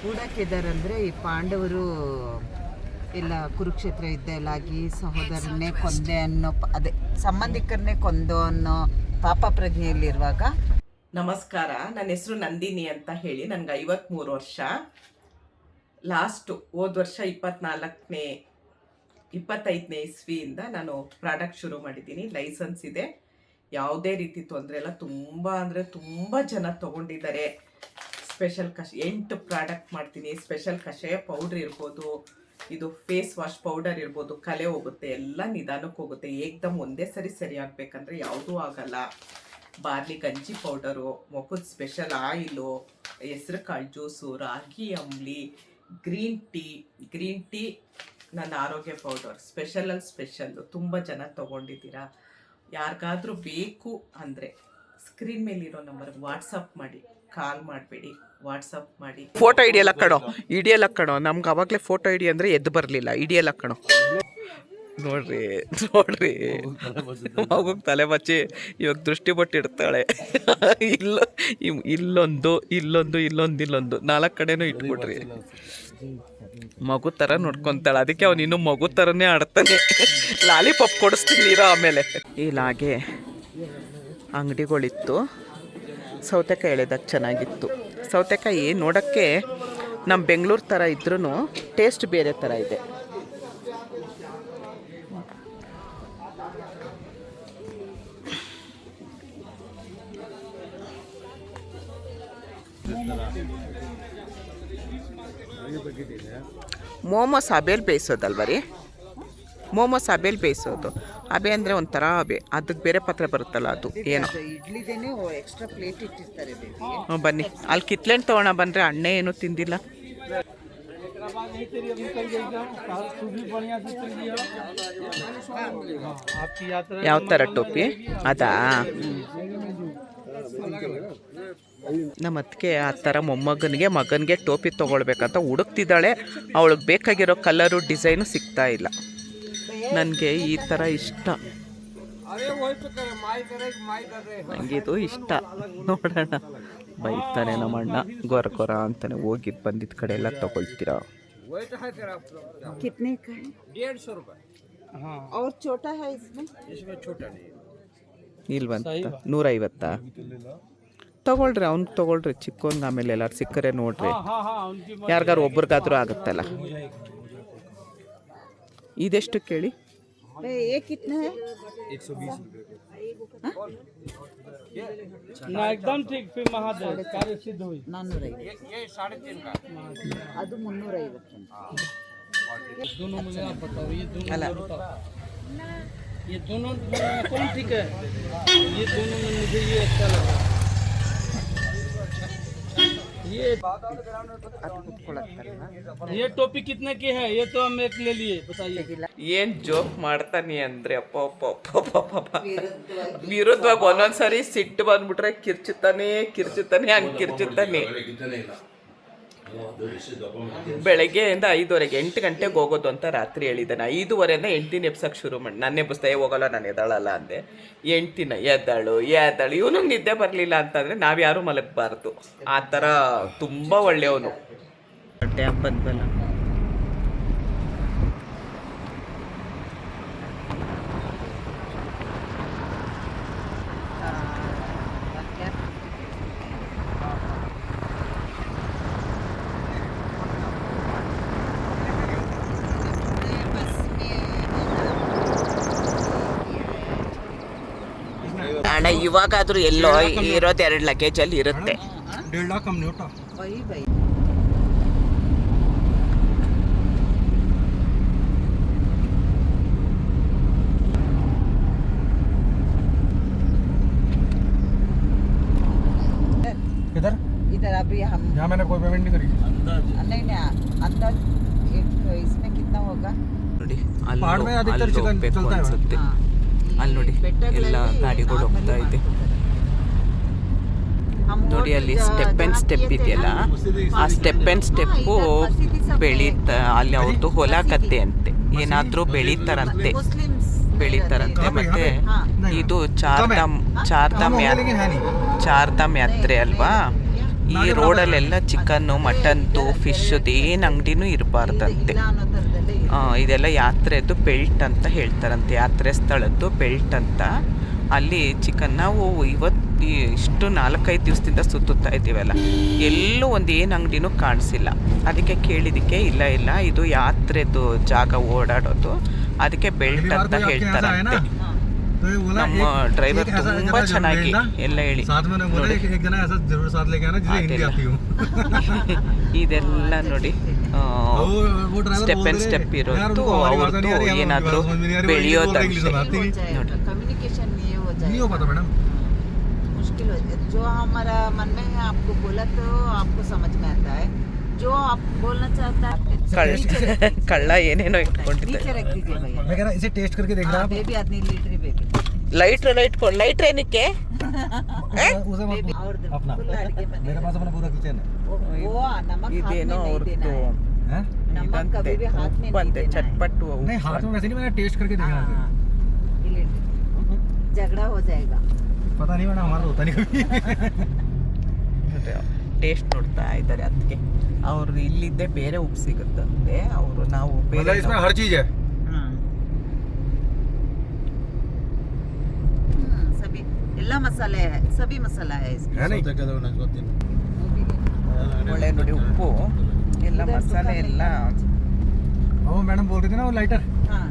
ಹೂಡಾಕಿದಾರಂದರೆ ಈ ಪಾಂಡವರು ಎಲ್ಲ ಕುರುಕ್ಷೇತ್ರ ಯುದ್ಧ ಎಲ್ಲ ಆಗಿ ಸಹೋದರನ್ನೇ ಕೊಂದೆ ಅನ್ನೋ ಅದೇ ಸಂಬಂಧಿಕರನ್ನೇ ಕೊಂದೋ ಅನ್ನೋ ಪಾಪ ಪ್ರಜ್ಞೆಯಲ್ಲಿರುವಾಗ. ನಮಸ್ಕಾರ, ನನ್ನ ಹೆಸರು ನಂದಿನಿ ಅಂತ ಹೇಳಿ. ನನಗೆ 53 ವರ್ಷ. ಲಾಸ್ಟು ಹೋದ ವರ್ಷ 25ನೇ ಇಸ್ವಿಯಿಂದ ನಾನು ಪ್ರಾಡಕ್ಟ್ ಶುರು ಮಾಡಿದ್ದೀನಿ. ಲೈಸೆನ್ಸ್ ಇದೆ, ಯಾವುದೇ ರೀತಿ ತೊಂದರೆ ಇಲ್ಲ. ತುಂಬ ಅಂದರೆ ತುಂಬ ಜನ ತೊಗೊಂಡಿದ್ದಾರೆ. ಸ್ಪೆಷಲ್ 8 ಪ್ರಾಡಕ್ಟ್ ಮಾಡ್ತೀನಿ. ಸ್ಪೆಷಲ್ ಕಷಾಯ ಪೌಡ್ರ್ ಇರ್ಬೋದು, ಇದು ಫೇಸ್ ವಾಶ್ ಪೌಡರ್ ಇರ್ಬೋದು, ಕಲೆ ಹೋಗುತ್ತೆ, ಎಲ್ಲ ನಿಧಾನಕ್ಕೆ ಹೋಗುತ್ತೆ. ಏಕ್ದಮ್ ಒಂದೇ ಸರಿ ಆಗಬೇಕಂದ್ರೆ ಯಾವುದೂ ಆಗಲ್ಲ. ಬಾರ್ಲಿ ಗಂಜಿ ಪೌಡರು, ಮುಖದ ಸ್ಪೆಷಲ್ ಆಯಿಲು, ಹೆಸರು ಕಾಳು ಜ್ಯೂಸು, ರಾಗಿ ಅಂಬ್ಲಿ, ಗ್ರೀನ್ ಟೀ ನನ್ನ ಆರೋಗ್ಯ ಪೌಡರ್ ಸ್ಪೆಷಲ್ಲು. ತುಂಬ ಜನ ತೊಗೊಂಡಿದ್ದೀರಾ. ಯಾರಿಗಾದ್ರೂ ಬೇಕು ಅಂದರೆ ಸ್ಕ್ರೀನ್ ಮೇಲಿರೋ ನಂಬರ್ಗೆ ವಾಟ್ಸಪ್ ಮಾಡಿ, ಕಾಲ್ ಮಾಡಬೇಡಿ, ವಾಟ್ಸಪ್ ಮಾಡಿ. ಫೋಟೋ ಹಿಡಿಯಲ್ಲ ಕಣೋ ನಮ್ಗೆ ಅವಾಗಲೇ ಫೋಟೋ ಹಿಡಿ ಅಂದರೆ ಎದ್ದು ಬರಲಿಲ್ಲ. ಹಿಡಿಯಲ್ಲ ಕಣೋ. ನೋಡ್ರಿ ಮಗುಗೆ ತಲೆ ಬಚ್ಚಿ ಇವಾಗ ದೃಷ್ಟಿ ಬಟ್ಟಿಡ್ತಾಳೆ. ಇಲ್ಲೊಂದು 4 ಕಡೆನೂ ಇಟ್ಬಿಡ್ರಿ. ಮಗು ಥರ ನೋಡ್ಕೊತಾಳೆ. ಅದಕ್ಕೆ ಅವನು ಇನ್ನೂ ಮಗು ಥರನೇ ಆಡ್ತಾನೆ. ಲಾಲಿಪಾಪ್ ಕೊಡಿಸ್ತೀನಿ ಇರೋ. ಆಮೇಲೆ ಇಲ್ಲಾಗೆ ಅಂಗಡಿಗಳಿತ್ತು. ಸೌತೆಕಾಯಿ ಎಳೆದಾಗ ಚೆನ್ನಾಗಿತ್ತು. ಸೌತೆಕಾಯಿ ನೋಡೋಕ್ಕೆ ನಮ್ಮ ಬೆಂಗಳೂರು ಥರ ಇದ್ರೂ ಟೇಸ್ಟ್ ಬೇರೆ ಥರ ಇದೆ. ಮೋಮೋಸ್ ಹಬೇಲಿ ಬೇಯಿಸೋದಲ್ವ ರೀ? ಮೋಮೋಸ್ ಹಬೇಲಿ ಬೇಯಿಸೋದು. ಹಬೆ ಅಂದರೆ ಒಂಥರ ಹಬೆ, ಅದಕ್ಕೆ ಬೇರೆ ಪಾತ್ರೆ ಬರುತ್ತಲ್ಲ, ಅದು ಏನೋ ಇಡ್ಲಿದೇನೆ ಎಕ್ಸ್ಟ್ರಾ ಪ್ಲೇಟ್ ಇಟ್ಟಿರ್ತಾರೆ. ಬನ್ನಿ ಅಲ್ಲಿ ಕಿತ್ಲೆಂಟ್ ತೊಗೊಳ ಬಂದರೆ. ಅಣ್ಣೆ ಏನೂ ತಿಂದಿಲ್ಲ. ಯಾವ ಥರ ಟೋಪಿ ಅದಾ? ನಮ್ಮ ಅದಕ್ಕೆ ಆ ಥರ ಮಗನಿಗೆ ಟೋಪಿ ತೊಗೊಳ್ಬೇಕಂತ ಹುಡುಕ್ತಿದ್ದಾಳೆ. ಅವಳಿಗೆ ಬೇಕಾಗಿರೋ ಕಲರು ಡಿಸೈನು ಸಿಗ್ತಾ ಇಲ್ಲ. ನನಗೆ ಈ ಥರ ಇಷ್ಟ, ನನಗಿದು ಇಷ್ಟ. ನೋಡೋಣ, ಬೈತಾನೆ ನಮ್ಮ ಅಣ್ಣ. ಗೊರ ಅಂತಾನೆ. ಹೋಗಿದ್ದು ಬಂದಿದ್ದ ಕಡೆ ಎಲ್ಲ ತೊಗೊಳ್ತೀರಾ? कितने का है? 150 रुपये। और छोटा है इसमें? छोटा नहीं। ಇಲ್ವಂತ 150 ತೊಗೊಳ್ರಿ. ಅವ್ನಿಗೆ ತೊಗೊಳ್ರಿ, ಚಿಕ್ಕವನ್ಗೆ. ಆಮೇಲೆ ಎಲ್ಲಾರು ಸಿಕ್ಕರೆ ನೋಡ್ರಿ, ಯಾರಿಗಾರು ಒಬ್ರಿಗಾದ್ರೂ ಆಗುತ್ತಲ್ಲ. ಇದೆಷ್ಟು ಕೇಳಿ? ये कितना है? 120 रुपये ना, एकदम ठीक। फिर महादेव कार्य सिद्ध हुई। 450. ये 3.5 का। ಅದು 350. दोनों मुझे आप बताओ, ये दोनों अला। ये दोनों कौन ठीक है? ये दोनों में मुझे ये अच्छा लगा। ये टोपी कितने की है? ये तो हम एक ले लिए, बताइए। ಏನು ಜೋಕ್ ಮಾಡ್ತಾನೆ ಅಂದರೆ ಅಪ್ಪ ವಿರುದ್ಧವಾಗಿ ಒಂದೊಂದ್ಸರಿ ಸಿಟ್ಟು ಬಂದ್ಬಿಟ್ರೆ ಕಿರ್ಚುತ್ತಾನೆ ಹಂಗೆ ಕಿರ್ಚುತ್ತಾನೆ. ಬೆಳಗ್ಗೆಯಿಂದ 5:30, 8 ಗಂಟೆಗೆ ಹೋಗೋದು ಅಂತ ರಾತ್ರಿ ಹೇಳಿದ್ದಾನೆ. 5:30 8 ಎಬ್ಸಕ್ಕೆ ಶುರು ಮಾಡಿ. ನನ್ನ ಎಬ್ಬಿಸ್ತಾ ಹೋಗಲ್ಲ, ನಾನು ಎದ್ದಾಳಲ್ಲ ಅಂದೆ. 8 ಎದ್ದಾಳು. ಇವನು ನಿದ್ದೆ ಬರಲಿಲ್ಲ ಅಂತಂದರೆ ನಾವು ಯಾರೂ ಮಲಗಬಾರ್ದು. ಆ ಥರ ತುಂಬ ಒಳ್ಳೆಯವನು. ಡ್ಯಾಮ್ ಬಂದ್ವಲ್ಲ. ಅಣ್ಣ ಇವಾಗಾದ್ರೂ ಎಲ್ಲೋ ಇರೋದು 2 ಲಗೇಜಲ್ಲಿ ಇರುತ್ತೆ. 1.5 लाख कम नहीं होता। वही भाई किधर? इधर अभी हम यहाँ मैंने कोई पेमेंट नहीं करी। नहीं अंदर इसमें कितना होगा? ನೋಡಿ पहाड़ में अधिकतर चिकन चलता है। ಅಲ್ಲಿ ನೋಡಿ ಎಲ್ಲ ಗಾಡಿಗಳು ಹೋಗ್ತಾ ಇದೆ. ನೋಡಿ ಅಲ್ಲಿ ಸ್ಟೆಪ್ ಆ್ಯಂಡ್ ಸ್ಟೆಪ್ ಇದೆಯಲ್ಲ, ಆ ಸ್ಟೆಪ್ ಆ್ಯಂಡ್ ಸ್ಟೆಪ್ಪು ಅಲ್ಲಿ ಅವ್ರದ್ದು ಹೊಲ ಗದ್ದೆ ಅಂತೆ, ಏನಾದರೂ ಬೆಳೀತಾರಂತೆ. ಮತ್ತೆ ಇದು ಚಾರ್ಧಾಮ್ ಯಾತ್ರೆ ಅಲ್ವಾ. ಈ ರೋಡಲ್ಲೆಲ್ಲ ಚಿಕನ್ನು ಮಟನ್ದು ಫಿಶ್ದು ಏನು ಅಂಗಡಿನೂ ಇರಬಾರ್ದಂತೆ. ಇಲ್ಲ ಅನ್ನೋ ಥರದಲ್ಲೇ ಇದೆ. ಇದೆಲ್ಲ ಯಾತ್ರೆದು ಬೆಲ್ಟ್ ಅಂತ ಹೇಳ್ತಾರಂತೆ, ಯಾತ್ರೆ ಸ್ಥಳದ್ದು ಬೆಲ್ಟ್ ಅಂತ. ಅಲ್ಲಿ ಚಿಕನ್ ನಾವು ಇಷ್ಟು 4-5 ದಿವಸದಿಂದ ಸುತ್ತುತ್ತಾ ಇದ್ದೀವಲ್ಲ, ಎಲ್ಲೂ ಒಂದು ಏನು ಅಂಗಡಿನೂ ಕಾಣಿಸಿಲ್ಲ. ಅದಕ್ಕೆ ಕೇಳಿದ್ದಕ್ಕೆ ಇಲ್ಲ ಇದು ಯಾತ್ರೆದು ಜಾಗ ಓಡಾಡೋದು, ಅದಕ್ಕೆ ಬೆಲ್ಟ್ ಅಂತ ಹೇಳ್ತಾರಂತೆ. ನಮ್ಮ ಡ್ರೈವರ್ ತುಂಬಾ ಚೆನ್ನಾಗಿ ಎಲ್ಲ ಹೇಳಿ ಇದೆಲ್ಲ ನೋಡಿ ಸ್ಟೆಪ್ ಅಂಡ್ ಸ್ಟೆಪ್ ಇರೋದು ಅವ್ರದ್ದು ಏನಾದರೂ ಬೆಳೆಯೋದಂತೆ ನೋಡಿ. कम्युनिकेशन नहीं हो पाता मैडम, मुश्किल हो जाता है. जो हमारा मन में है आपको बोला तो आपको समझ में आता है, जो आप बोलना चाहता है ಕಳ್ಳ ಏನೇನೋ ಇಟ್ಕೊಂಡಿದ್ದಾರೆ. नीचे रख दीजिए भैया. मैं कह रहा इसे टेस्ट करके देख रहा हाँ, बेबी 15 लीटर बेबी. ಲೈಟ್ರ್ ಏನಕ್ಕೆ? उसे मत अपना फुल अड़के बने. मेरे पास अपना पूरा किचन है. वो नमक हाथ में ಇದೇನೋ नहीं ಅವ್ರದ್ದು देना है. हैं? नमक कभी भी हाथ में नहीं ಬಂತೆ देना है. ಚಟ್ಪಟ್ಟು नहीं हाथ में वैसे नहीं, मैंने टेस्ट करके देखा है. हाँ, झगड़ा हो जाएगा. पता नहीं मैडम, हमारा होता नहीं कभी. ಟೇಸ್ಟ್ ನೋಡ್ತಾ ಇದ್ದಾರೆ. ಅದಕ್ಕೆ ಅವ್ರು ಇಲ್ಲಿದ್ದೇ ಬೇರೆ ಉಪ್ಪು ಸಿಗುತ್ತಂತೆ, ಅವರು ನಾವು ಬೇರೆ मतलब इसमें हर चीज है. सभी ಎಲ್ಲ ಮಸಾಲೆ है, सभी मसाला है इसमें. है नहीं? ಒಳ್ಳೆ ನೋಡಿ ಉಪ್ಪು ಎಲ್ಲ ಮಸಾಲೆ ಎಲ್ಲ. वो मैडम बोल रही थी ना वो लाइटर, हाँ,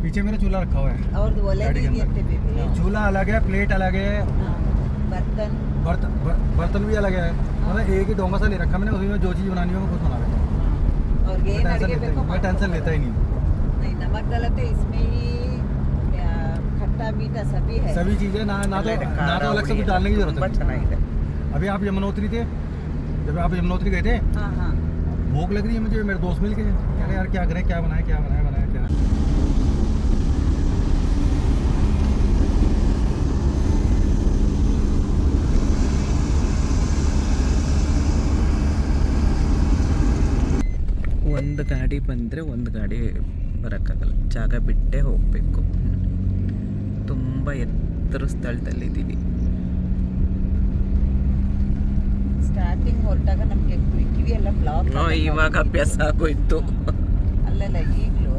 पीछे मेरा चूल्हा रखा हुआ है. और ಒಲೆ गाड़ी के भी अंदर. इतने बेबी. चूल्हा अलग है, प्लेट अलग है, हाँ, बर्तन. बर्तन भी अलग है. मतलब एक ही डोंगा सा ले रखा मैंने, उसी में जो चीज बनानी हो मैं खुद बना लेता हूँ. और ये अड़गे देखो मैं टेंशन लेता ही नहीं. नहीं, नमक डालते इसमें ही, खट्टा मीठा सभी है. सभी चीजें ना तो अलग से कुछ डालने की जरूरत ತುಂಬಾ है. ಚೆನ್ನಾಗಿದೆ. अभी आप यमुनोत्री थे, जब आप यमुनोत्री गए थे, हाँ हाँ, भूख लग रही है मुझे, मेरे दोस्त मिल के कह रहे यार क्या करें, क्या बनाए क्या. ಒಂದು ಗಾಡಿ ಬಂದರೆ ಒಂದು ಗಾಡಿ ಬರೋಕ್ಕಾಗಲ್ಲ, ಜಾಗ ಬಿಟ್ಟೇ ಹೋಗಬೇಕು. ತುಂಬ ಎತ್ತರ ಸ್ಥಳದಲ್ಲಿದ್ದೀವಿ. ಸ್ಟಾರ್ಟಿಂಗ್ ಹೊರಟಾಗ ನಮಗೆ ಕಿವಿ ಎಲ್ಲ ಬ್ಲಾಕ್. ಇವಾಗ ಅಭ್ಯಾಸ ಆಗೋಯ್ತು. ಅಲ್ಲಲ್ಲ ಈಗಲೂ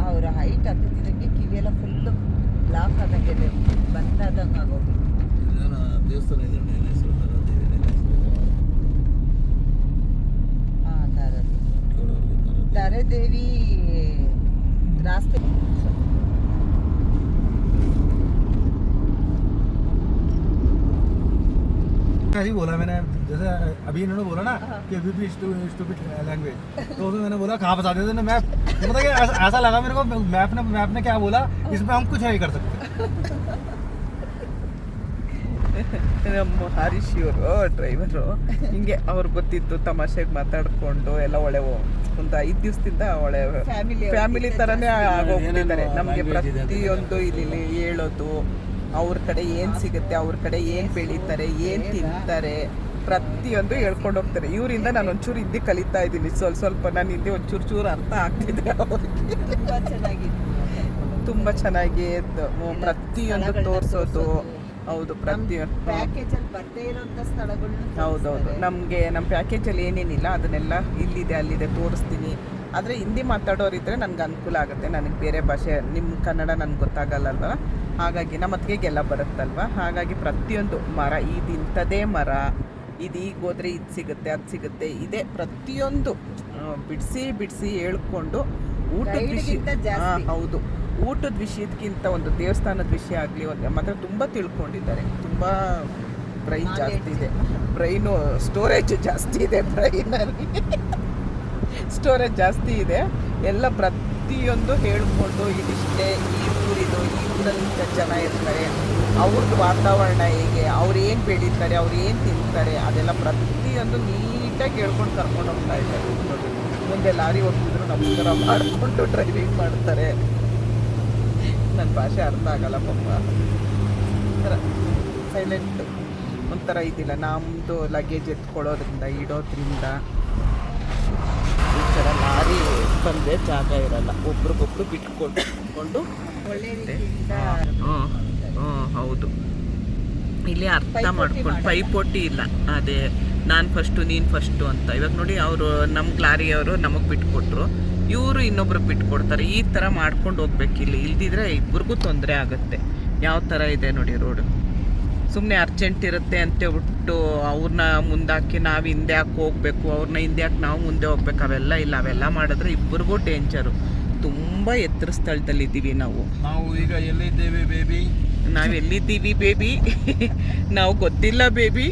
ಅವರ ಹೈಟ್ ಹತ್ತಿದಂಗೆ ಕಿವಿ ಎಲ್ಲ ಫುಲ್ ಬ್ಲಾಕ್ ಆದಂಗೆ ಬಂದಾದಂಗೆ ಆಗೋಗಿ. हाँ, तारा देवी रास्ते. ऐसे ही बोला मैंने, जैसे अभी इन्होंने बोला ना कि अभी भी स्टूपिड लैंग्वेज, तो उसमें मैंने बोला कहाँ बता देते ना मैप. तो पता क्या ऐसा लगा मेरे को, मैप ने क्या बोला, इसमें हम कुछ नहीं कर सकते. ನಮ್ಮ ಹರೀಶ್ ಇವರು ಡ್ರೈವರು ಹಿಂಗೆ ಅವ್ರಿಗೆ ಗೊತ್ತಿತ್ತು ತಮಾಷೆಗೆ ಮಾತಾಡ್ಕೊಂಡು ಎಲ್ಲ ಒಳ್ಳೆ ಒಂದು 5 ದಿವಸದಿಂದ ಒಳ್ಳೆ ಫ್ಯಾಮಿಲಿ ಥರನೇ ಆಗೋಗ್ಬಿಟ್ಟಿದ್ದಾರೆ. ನಮಗೆ ಪ್ರತಿಯೊಂದು ಇಲ್ಲಿ ಹೇಳೋದು, ಅವ್ರ ಕಡೆ ಏನು ಸಿಗುತ್ತೆ, ಅವ್ರ ಕಡೆ ಏನು ಬೆಳೀತಾರೆ, ಏನು ತಿಂತಾರೆ, ಪ್ರತಿಯೊಂದು ಹೇಳ್ಕೊಂಡು ಹೋಗ್ತಾರೆ. ಇವರಿಂದ ನಾನು ಒಂಚೂರು ಹಿಂದಿ ಕಲಿತಾ ಇದ್ದೀನಿ, ಸ್ವಲ್ಪ ನಾನು ಹಿಂದಿ ಒಂಚೂರು ಅರ್ಥ ಆಗ್ತಿದೆ ಅವ್ರಿಗೆ. ತುಂಬ ಚೆನ್ನಾಗಿ ಪ್ರತಿಯೊಂದು ತೋರಿಸೋದು. ಹೌದು, ಪ್ರತಿಯೊಂದು ಪ್ಯಾಕೇಜಲ್ಲಿ ಬರದೇ ಇರೋಂಥ ಸ್ಥಳಗಳನ್ನ. ಹೌದೌದು, ನಮ್ಮ ಪ್ಯಾಕೇಜಲ್ಲಿ ಏನೇನಿಲ್ಲ ಅದನ್ನೆಲ್ಲ ಇಲ್ಲಿದೆ ಅಲ್ಲಿದೆ ತೋರಿಸ್ತೀನಿ. ಆದರೆ ಹಿಂದಿ ಮಾತಾಡೋರಿದ್ದರೆ ನನಗೆ ಅನುಕೂಲ ಆಗುತ್ತೆ. ನನಗೆ ಬೇರೆ ಭಾಷೆ, ನಿಮ್ಮ ಕನ್ನಡ ನನಗೆ ಗೊತ್ತಾಗಲ್ಲಲ್ವ, ಹಾಗಾಗಿ ನಮ್ಮ ಅತ್ತಿಗೆಗೆಲ್ಲ ಬರುತ್ತಲ್ವ. ಹಾಗಾಗಿ ಪ್ರತಿಯೊಂದು ಮರ, ಇಂಥದ್ದೇ ಮರ, ಇದು ಈಗ ಹೋದರೆ ಇದು ಸಿಗುತ್ತೆ ಅದು ಸಿಗುತ್ತೆ, ಇದೇ ಪ್ರತಿಯೊಂದು ಬಿಡಿಸಿ ಹೇಳ್ಕೊಂಡು ಊಟದ ವಿಷಯ. ಹೌದು, ಊಟದ ವಿಷಯಕ್ಕಿಂತ ಒಂದು ದೇವಸ್ಥಾನದ ವಿಷಯ ಆಗಲಿ ಮಾತ್ರ ತುಂಬ ತಿಳ್ಕೊಂಡಿದ್ದಾರೆ. ತುಂಬ ಬ್ರೈನ್ ಜಾಸ್ತಿ ಇದೆ, ಬ್ರೈನು ಸ್ಟೋರೇಜ್ ಜಾಸ್ತಿ ಇದೆ, ಬ್ರೈನಲ್ಲಿ ಸ್ಟೋರೇಜ್ ಜಾಸ್ತಿ ಇದೆ. ಎಲ್ಲ ಪ್ರತಿಯೊಂದು ಹೇಳ್ಕೊಂಡು ಇದಿಷ್ಟೇ, ಈ ಊರಿದು, ಈ ಊರಲ್ಲಿ ಜನ ಇರ್ತಾರೆ, ಅವ್ರದ್ದು ವಾತಾವರಣ ಹೇಗೆ, ಅವ್ರು ಏನು ಬೆಳೀತಾರೆ, ಅವ್ರು ಏನು ತಿಂತಾರೆ, ಅದೆಲ್ಲ ಪ್ರತಿಯೊಂದು ನೀಟಾಗಿ ಹೇಳ್ಕೊಂಡು ಕರ್ಕೊಂಡು ಹೋಗ್ತಾ ಇದ್ದಾರೆ. ನೋಡಿ, ಮುಂದೆ ಲಾರಿ ಹೋಗ್ತಿದ್ರು ನಮಸ್ಕಾರ ಮಾಡಿಕೊಂಡು ಡ್ರೈವಿಂಗ್ ಮಾಡ್ತಾರೆ. ನನ್ನ ಭಾಷೆ ಅರ್ಥ ಆಗಲ್ಲ ಪಾಪ, ಒಂಥರ ಸೈಲೆಂಟ್, ಒಂಥರ ಇದಿಲ್ಲ. ನಮ್ಮದು ಲಗೇಜ್ ಎತ್ಕೊಳ್ಳೋದ್ರಿಂದ ಇಡೋದ್ರಿಂದ ಈ ಥರ ಲಾರಿ ಬಂದರೆ ಜಾಗ ಇರಲ್ಲ, ಒಬ್ರಿಗೊಬ್ರು ಬಿಟ್ಕೊಂಡು ಒಳ್ಳೆ ರೀತಿಯಿಂದ. ಹೌದು, ಇಲ್ಲಿ ಅರ್ಥ ಮಾಡ್ಕೊಂಡು ಪೈಪೋಟಿ ಇಲ್ಲ. ಅದೇ ನಾನು ಫಸ್ಟು ನೀನು ಫಸ್ಟು ಅಂತ. ಇವಾಗ ನೋಡಿ ಅವರು ನಮ್ಮ ಗ್ಲಾರಿಯವರು ನಮಗೆ ಬಿಟ್ಕೊಟ್ರು, ಇವರು ಇನ್ನೊಬ್ರಿಗೆ ಬಿಟ್ಕೊಡ್ತಾರೆ. ಈ ಥರ ಮಾಡ್ಕೊಂಡು ಹೋಗ್ಬೇಕಿಲ್ಲ, ಇಲ್ದಿದ್ರೆ ಇಬ್ಬರಿಗೂ ತೊಂದರೆ ಆಗುತ್ತೆ. ಯಾವ ಥರ ಇದೆ ನೋಡಿ ರೋಡು. ಸುಮ್ಮನೆ ಅರ್ಜೆಂಟ್ ಇರುತ್ತೆ ಅಂತೇಳ್ಬಿಟ್ಟು ಅವ್ರನ್ನ ಮುಂದಾಕಿ ನಾವು ಹಿಂದೆ ಹಾಕಿ ಹೋಗ್ಬೇಕು, ಅವ್ರನ್ನ ಹಿಂದೆ ಹಾಕಿ ನಾವು ಮುಂದೆ ಹೋಗ್ಬೇಕು, ಅವೆಲ್ಲ ಇಲ್ಲ. ಅವೆಲ್ಲ ಮಾಡಿದ್ರೆ ಇಬ್ಬರಿಗೂ ಡೇಂಜರು. ತುಂಬ ಎತ್ತರ ಸ್ಥಳದಲ್ಲಿದ್ದೀವಿ ನಾವು ಈಗ ಎಲ್ಲಿದ್ದೇವೆ ಬೇಬಿ? ನಾವೆಲ್ಲಿದ್ದೀವಿ ಬೇಬಿ? ನಾವು ಗೊತ್ತಿಲ್ಲ ಬೇಬಿ.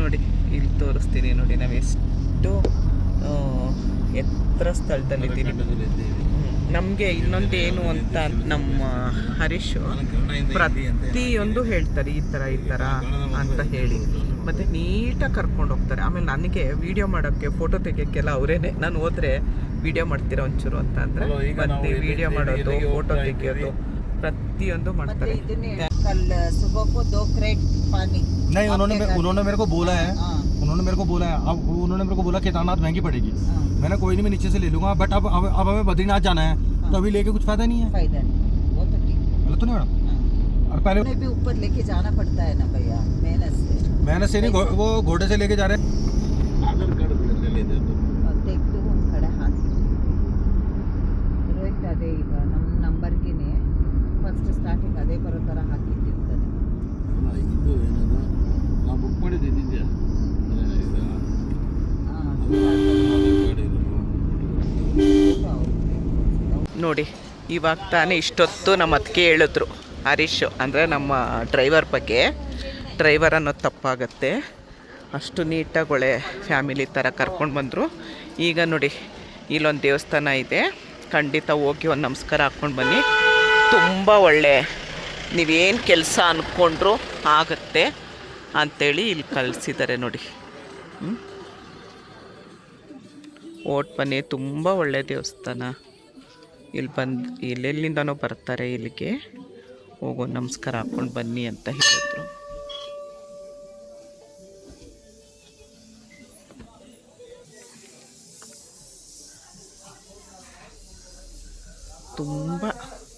ನೋಡಿ ಇಲ್ಲಿ ತೋರಿಸ್ತೀನಿ ನೋಡಿ, ನಾವು ಎಷ್ಟು ಎತ್ತರ ಸ್ಥಳದಲ್ಲಿದ್ದೀವಿ. ನಮಗೆ ಇನ್ನೊಂದೇನು ಅಂತ ನಮ್ಮ ಹರೀಶ್ ಪ್ರತಿಯೊಂದು ಹೇಳ್ತಾರೆ, ಈ ಥರ ಅಂತ ಹೇಳಿ ಮತ್ತು ನೀಟಾಗಿ ಕರ್ಕೊಂಡು ಹೋಗ್ತಾರೆ. ಆಮೇಲೆ ನನಗೆ ವೀಡಿಯೋ ಮಾಡೋಕ್ಕೆ, ಫೋಟೋ ತೆಗಿಯೋಕ್ಕೆಲ್ಲ ಅವರೇನೆ. ನಾನು ಹೋದರೆ ವೀಡಿಯೋ ಮಾಡ್ತೀರಾ ಒಂಚೂರು ಅಂತ ಅಂದರೆ ಮತ್ತೆ ವೀಡಿಯೋ ಮಾಡೋದು, ಫೋಟೋ ತೆಗಿಯೋದು ಪ್ರತಿಯೊಂದು ಮಾಡ್ತಾರೆ. कल सुबह को 2 क्रेट पानी नहीं, उन्होंने मेरे को बोला है, अब उन्होंने मेरे को बोला केदारनाथ महंगी पड़ेगी। मैंने कोई नहीं, मैं नीचे से ले लूंगा, बट अब हमें बद्रीनाथ जाना है, तो अभी लेके कुछ फायदा नहीं है। वो तो ठीक है, गलत तो नहीं मैडम? और पहले भी ऊपर लेके जाना पड़ता है ना भैया, मेहनत से नहीं, वो घोड़े से लेके जा रहे हैं। ತೆಗೆದು ಒಂದು ಕಡೆ ಹಾಕಿ ರೋಹಿತ್, ಅದೇ ಈಗ ನಮ್ಮ ನಂಬರ್ಗೆ ಫಸ್ಟ್ ಸ್ಟಾರ್ಟಿಂಗ್ ಅದೇ ಬರೋ ಥರ ಹಾಕಿಟ್ಟಿರ್ತಾರೆ. ಇದು ಏನದು ನಾವು ಬುಕ್ ಮಾಡಿದ್ದಿದ್ಯಾ ನೋಡಿ ಇವಾಗ ತಾನೇ ಇಷ್ಟೊತ್ತು ನಮ್ಮ ಅದಕ್ಕೆ ಹೇಳಿದ್ರು ಹರೀಶ್, ಅಂದರೆ ನಮ್ಮ ಡ್ರೈವರ್ ಬಗ್ಗೆ. ಡ್ರೈವರ್ ಅನ್ನೋದು ತಪ್ಪಾಗತ್ತೆ. ಅಷ್ಟು ನೀಟಾಗಿ ಒಳ್ಳೆ ಫ್ಯಾಮಿಲಿ ಥರ ಕರ್ಕೊಂಡು ಬಂದರು. ಈಗ ನೋಡಿ ಇಲ್ಲೊಂದು ದೇವಸ್ಥಾನ ಇದೆ, ಖಂಡಿತ ಹೋಗಿ ಒಂದು ನಮಸ್ಕಾರ ಹಾಕ್ಕೊಂಡು ಬನ್ನಿ. ತುಂಬ ಒಳ್ಳೆ, ನೀವೇನು ಕೆಲಸ ಅಂದ್ಕೊಂಡ್ರು ಆಗುತ್ತೆ ಅಂಥೇಳಿ ಇಲ್ಲಿ ಕಳಿಸಿದ್ದಾರೆ ನೋಡಿ. ಓಟ್ ಬನ್ನಿ, ತುಂಬ ಒಳ್ಳೆಯ ದೇವಸ್ಥಾನ. ಇಲ್ಲಿ ಬಂದು ಎಲ್ಲೆಲ್ಲಿಂದನೋ ಬರ್ತಾರೆ ಇಲ್ಲಿಗೆ, ಹೋಗೋ ನಮಸ್ಕಾರ ಹಾಕ್ಕೊಂಡು ಬನ್ನಿ ಅಂತ ಹೇಳಿದ್ರು.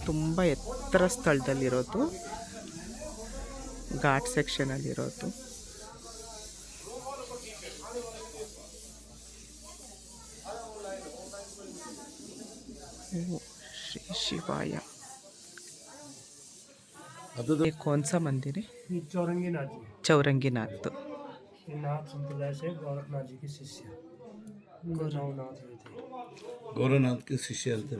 ತುಂಬ ಎತ್ತರ ಸ್ಥಳದಲ್ಲಿರೋದು, ಘಾಟ್ ಸೆಕ್ಷನಲ್ಲಿರೋದು. ಶ್ರೀ ಶಿವಾಯ. ये कौन सा मंदिर है? चौरंगीनाथ जी। चौरंगीनाथ। ये नाथ संप्रदाय से गोरखनाथ जी के शिष्य गौरवनाथ हुए थे। गौरवनाथ के शिष्य थे।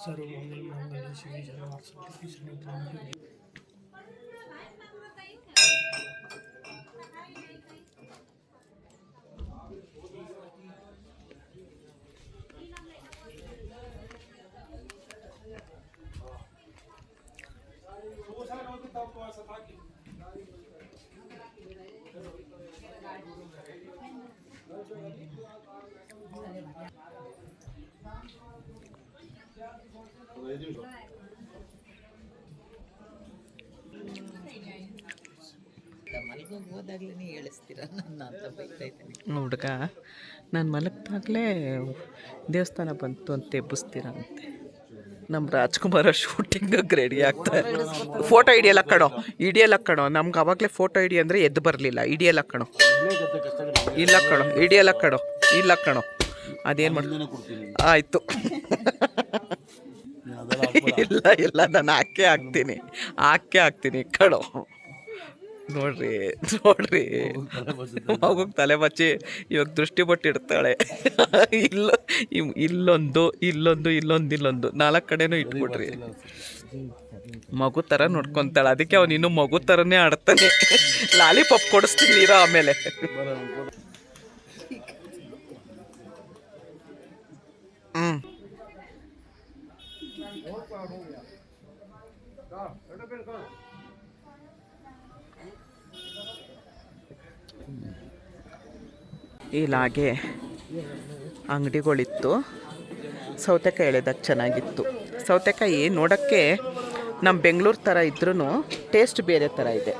सर्वमंगल मंगल शिव सर्वार्थ सिद्धि शरण्य। ಹೋದಾಗ್ಲೇ ಹೇಳಿಸ್ತೀರ ನನ್ನ ಅಂತ ಬೈತಾ ಇದ್ದೀನಿ. ಹುಡುಗ ನಾನು ಮಲಗ್ದಾಗಲೇ ದೇವಸ್ಥಾನ ಬಂತು ಅಂತ ಎಬ್ಬಿಸ್ತೀರಂತೆ. ನಮ್ಮ ರಾಜ್ಕುಮಾರ ಶೂಟಿಂಗಿಗೆ ರೆಡಿ ಆಗ್ತಾರೆ. ಫೋಟೋ ಹಿಡಿಯಲ್ಲ ಕಣೋ, ನಮ್ಗೆ ಆವಾಗಲೇ ಫೋಟೋ ಹಿಡಿ ಅಂದರೆ ಎದ್ದು ಬರಲಿಲ್ಲ. ಹಿಡಿಯಲ್ಲ ಕಣೋ, ಇಲ್ಲ ಕಣೋ ಅದೇನು ಮಾಡಿ ಆಯಿತು. ಇಲ್ಲ ನಾನು ಹಾಕೇ ಹಾಕ್ತೀನಿ ಕಣೋ. ನೋಡ್ರಿ ಮಗುಗೆ ತಲೆ ಬಚ್ಚಿ ಇವಾಗ ದೃಷ್ಟಿ ಬಟ್ಟಿಡ್ತಾಳೆ. ಇಲ್ಲೊಂದು 4 ಕಡೆನೂ ಇಟ್ಬಿಟ್ರಿ. ಮಗು ಥರ ನೋಡ್ಕೊತಾಳೆ. ಅದಕ್ಕೆ ಅವನು ಇನ್ನೂ ಮಗು ಥರನೇ ಆಡ್ತಾನೆ. ಲಾಲಿಪಾಪ್ ಕೊಡಿಸ್ತೀನಿ ಇರೋ ಆಮೇಲೆ. ಇಲ್ಲಾಗೆ ಅಂಗಡಿಗಳಿತ್ತು. ಸೌತೆಕಾಯಿ ಎಳೆದಾಗ ಚೆನ್ನಾಗಿತ್ತು. ಸೌತೆಕಾಯಿ ನೋಡೋಕ್ಕೆ ನಮ್ಮ ಬೆಂಗಳೂರು ಥರ ಇದ್ರೂ ಟೇಸ್ಟ್ ಬೇರೆ ಥರ ಇದೆ.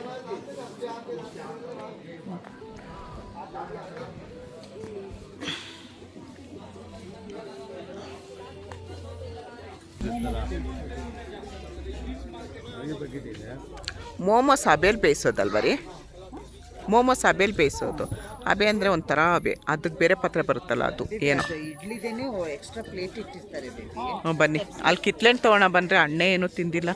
ಮೋಮೋಸ್ ಹಬೇಲಿ ಬೇಯಿಸೋದಲ್ವ ರೀ? ಮೋಮೋಸ್ ಹಬೇಲಿ ಬೇಯಿಸೋದು. ಹಬೆ ಅಂದರೆ ಒಂಥರ ಹಬೆ, ಅದಕ್ಕೆ ಬೇರೆ ಪಾತ್ರೆ ಬರುತ್ತಲ್ಲ ಅದು ಏನೋ. ಇಡ್ಲಿದೇನೆ ಎಕ್ಸ್ಟ್ರಾ ಪ್ಲೇಟ್ ಇಟ್ಟಿರ್ತಾರೆ ಬೇಬಿ. ಹ್ಞೂ ಬನ್ನಿ, ಅಲ್ಲಿ ಕಿತ್ಲೆಂಟು ತೊಗೊಳ ಬಂದರೆ ಅಣ್ಣೆ ಏನೂ ತಿಂದಿಲ್ಲ.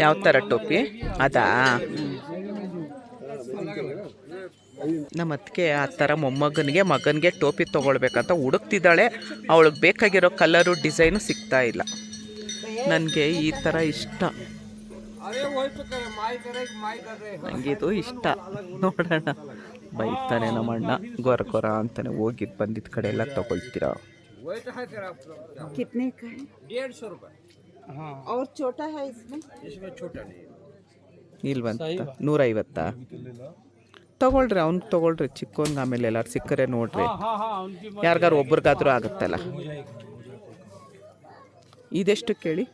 ಯಾವ ಥರ ಟೋಪಿ ಅದಾ? ನಮ್ಮ ಅದಕ್ಕೆ ಆ ಥರ ಮಗನಿಗೆ ಟೋಪಿ ತೊಗೊಳ್ಬೇಕಂತ ಹುಡುಕ್ತಿದ್ದಾಳೆ. ಅವಳಿಗೆ ಬೇಕಾಗಿರೋ ಕಲರು ಡಿಸೈನು ಸಿಗ್ತಾ ಇಲ್ಲ. ನನಗೆ ಈ ಥರ ಇಷ್ಟ, ನನಗಿದು ಇಷ್ಟ. ನೋಡೋಣ, ಬೈತಾನೆ ನಮ್ಮ ಅಣ್ಣ, ಗೊರ ಅಂತಾನೆ. ಹೋಗಿದ್ದು ಬಂದಿದ್ದ ಕಡೆ ಎಲ್ಲ ತೊಗೊಳ್ತೀರಾ? कितने का है? 150 रुपये। हाँ, और छोटा है इसमें? इसमें छोटा नहीं है। ಇಲ್ವಂತ 150 ತೊಗೊಳ್ರಿ, ಅವ್ನಿಗೆ ತೊಗೊಳ್ರಿ ಚಿಕ್ಕವನ್ಗೆ. ಆಮೇಲೆ ಎಲ್ಲಾರು ಸಿಕ್ಕರೆ ನೋಡ್ರಿ, ಯಾರಿಗಾರು ಒಬ್ರಿಗಾದ್ರೂ ಆಗುತ್ತಲ್ಲ. ಇದೆಷ್ಟು ಕೇಳಿ?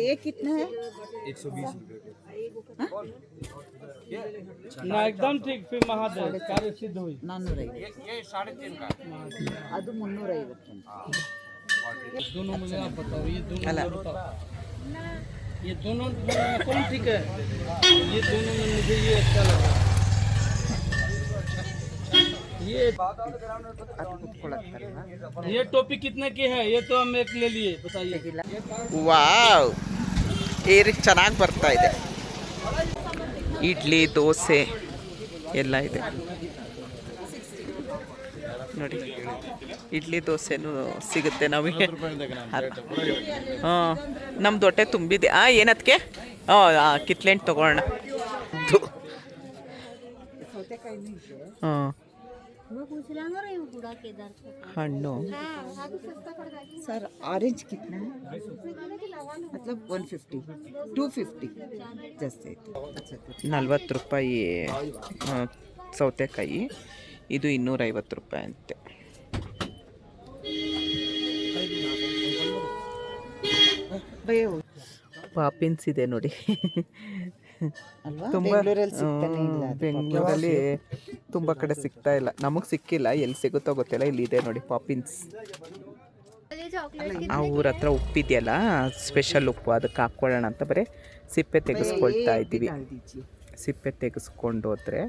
ये कितना है? 120 रुपये। ना एकदम ठीक, फिर महादेव कार्य सिद्ध हुई। 450. ये 3.5 का। ಅದು 350. दोनों मुझे आप बताओ, ये दोनों अला। मुझे बताओ। ये दोनों में कौन ठीक है? ये दोनों में मुझे ये अच्छा लगा। ये टोपी कितने की है? ये तो हम एक ले लिए, बताइए। ವಾವ್, ಏರಿಗೆ ಚೆನ್ನಾಗಿ ಬರ್ತಾ ಇದೆ. ಇಡ್ಲಿ ದೋಸೆ ಎಲ್ಲ ಇದೆ ನೋಡಿ. ಇಡ್ಲಿ ದೋಸೆನೂ ಸಿಗುತ್ತೆ ನಮಗೆ. ಹಾಂ, ನಮ್ದು ಹೊಟ್ಟೆ ತುಂಬಿದೆ. ಏನದಕ್ಕೆ? ಕಿತ್ಲೆಂಟು ತೊಗೊಳ್ಳೋಣ. ಹಾಂ, ಹಣ್ಣು. सर ऑरेंज कितना है? मतलब 150, 250 जैसे. अच्छा 40 ರೂಪಾಯಿ ಸೌತೆಕಾಯಿ, ಇದು 250 ರೂಪಾಯಿ ಅಂತೆ. भैया ಪಾಪಿನ್ಸ್ ಇದೆ ನೋಡಿ. ಅಲ್ವಾ? ತುಂಬ ಬೆಂಗಳೂರಲ್ಲಿ ಸಿಗ್ತಾನೆ ಇಲ್ಲ ಅದು. ಬೆಂಗಳೂರಲ್ಲಿ ತುಂಬ ಕಡೆ ಸಿಗ್ತಾ ಇಲ್ಲ. ನಮಗೆ ಸಿಕ್ಕಿಲ್ಲ, ಎಲ್ಲಿ ಸಿಗುತ್ತೋ ಗೊತ್ತಿಲ್ಲ. ಇಲ್ಲಿ ಇದೆ ನೋಡಿ ಪಾಪಿನ್ಸ್. ಆ ಊರ ಹತ್ರ ಉಪ್ಪಿದೆಯಲ್ಲ, ಸ್ಪೆಷಲ್ ಉಪ್ಪು, ಅದಕ್ಕೆ ಹಾಕ್ಕೊಳ್ಳೋಣ ಅಂತ ಬರೀ ಸಿಪ್ಪೆ ತೆಗೆಸ್ಕೊಳ್ತಾ ಇದ್ದೀವಿ. ಸಿಪ್ಪೆ ತೆಗೆಸ್ಕೊಂಡು ಹೋದ್ರೆ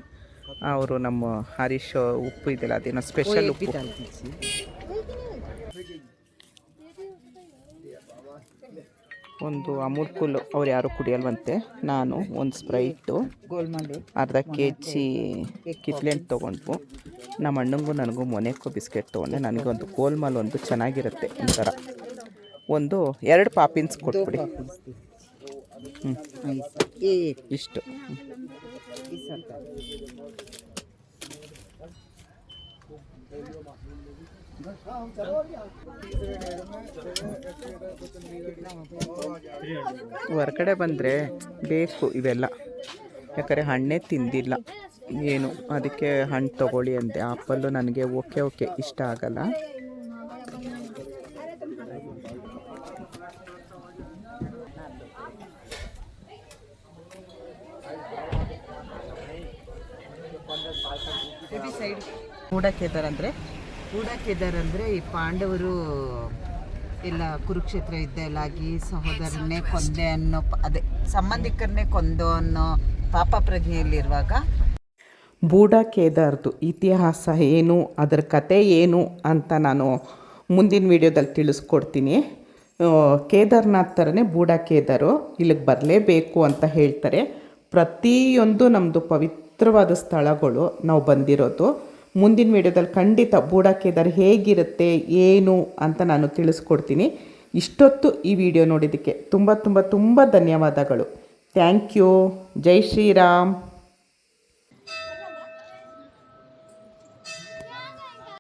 ಅವರು ನಮ್ಮ ಹರೀಶ್ ಉಪ್ಪು ಇದೆಯಲ್ಲ, ಅದೇನೋ ಸ್ಪೆಷಲ್ ಉಪ್ಪು. ಒಂದು ಅಮೂಲ್ ಕೂಲ್ ಅವ್ರು ಯಾರು ಕುಡಿಯಲ್ವಂತೆ. ನಾನು ಒಂದು ಸ್ಪ್ರೈಟು, ಅರ್ಧ kg ಕಿತ್ಲೆಂಟು ತೊಗೊಂಡ್ವು. ನಮ್ಮ ಅಣ್ಣಂಗೂ ನನಗೂ ಮೊನೆಕ್ಕೂ ಬಿಸ್ಕೆಟ್ ತೊಗೊಂಡೆ. ನನಗೆ ಒಂದು ಗೋಲ್ಮಾಲ್ ಒಂದು ಚೆನ್ನಾಗಿರುತ್ತೆ ಒಂಥರ. ಒಂದು 2 ಪಾಪಿನ್ಸ್ ಕೊಟ್ಬಿಡಿ. ಇಷ್ಟು. ಹೊರಗಡೆ ಬಂದರೆ ಬೇಕು ಇವೆಲ್ಲ, ಯಾಕಂದರೆ ಹಣ್ಣೇ ತಿಂದಿಲ್ಲ ಏನು, ಅದಕ್ಕೆ ಹಣ್ಣು ತೊಗೊಳ್ಳಿ ಅಂದೆ. ಆಪಲ್ಲು ನನಗೆ ಓಕೆ ಇಷ್ಟ ಆಗಲ್ಲ. ಗೂಢಕೇದಾರ್ ಅಂದರೆ ಈ ಪಾಂಡವರು ಎಲ್ಲ ಕುರುಕ್ಷೇತ್ರ ಯುದ್ಧ ಎಲ್ಲ ಆಗಿ ಸಹೋದರನ್ನೇ ಕೊಂದೆ ಅನ್ನೋ ಅದೇ ಸಂಬಂಧಿಕರನ್ನೇ ಕೊಂದೋ ಅನ್ನೋ ಪಾಪ ಪ್ರಜ್ಞೆಯಲ್ಲಿರುವಾಗ ಗೂಢಕೇದಾರ್ದು ಇತಿಹಾಸ ಏನು, ಅದರ ಕತೆ ಏನು ಅಂತ ನಾನು ಮುಂದಿನ ವಿಡಿಯೋದಲ್ಲಿ ತಿಳಿಸ್ಕೊಡ್ತೀನಿ. ಕೇದಾರ್ನಾಥ್ ಥರನೇ ಗೂಢಕೇದಾರು ಇಲ್ಲಿಗೆ ಬರಲೇಬೇಕು ಅಂತ ಹೇಳ್ತಾರೆ. ಪ್ರತಿಯೊಂದು ನಮ್ಮದು ಪವಿತ್ರವಾದ ಸ್ಥಳಗಳು ನಾವು ಬಂದಿರೋದು. ಮುಂದಿನ ವಿಡಿಯೋದಲ್ಲಿ ಖಂಡಿತ ಗೂಢಕೇದಾರ್ ಹೇಗಿರುತ್ತೆ ಏನು ಅಂತ ನಾನು ತಿಳಿಸ್ಕೊಡ್ತೀನಿ. ಇಷ್ಟೊತ್ತು ಈ ವಿಡಿಯೋ ನೋಡಿದ್ದಕ್ಕೆ ತುಂಬ ತುಂಬ ತುಂಬ ಧನ್ಯವಾದಗಳು. Thank you. ಜೈ ಶ್ರೀರಾಮ್.